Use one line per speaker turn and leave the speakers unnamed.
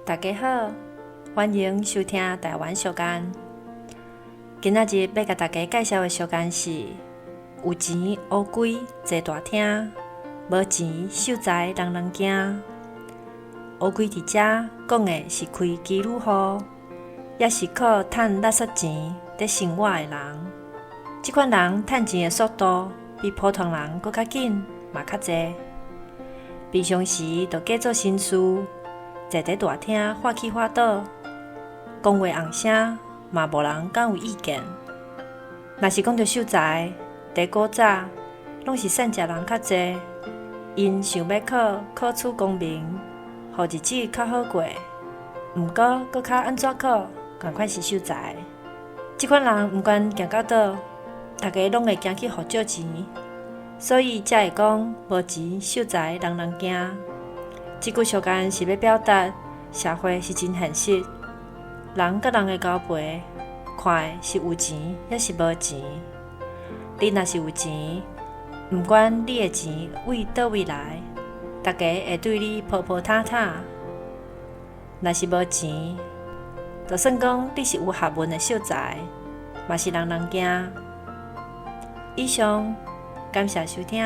大家好，欢迎收听台湾小干。今仔日要甲大家介绍的小干是：有钱乌龟坐大厅，无钱秀才人人惊。乌龟伫遮讲的是开基女户，也是靠趁垃圾钱在生活的人。即款人趁钱的速度比普通人搁较紧，嘛较济。平常时就假做心事，坐在大厅话起话倒，讲话红声，嘛无人敢有意见。若是讲到秀才，在古早拢是善食人较济，因想要考取功名，互日子较好过。毋过搁较安怎考，共款是秀才。即款人毋管行到倒，大家拢会惊去互借钱，所以才会讲无钱秀才人人惊。即句小干是要表达社会是真现实，人甲人的交陪，看的是有钱还是无钱。你若是有钱，毋管你的钱为倒位来，大家会对你抱抱塔塔；若是无钱，就算讲你是有学问的秀才，嘛是人人惊。以上，感谢收听。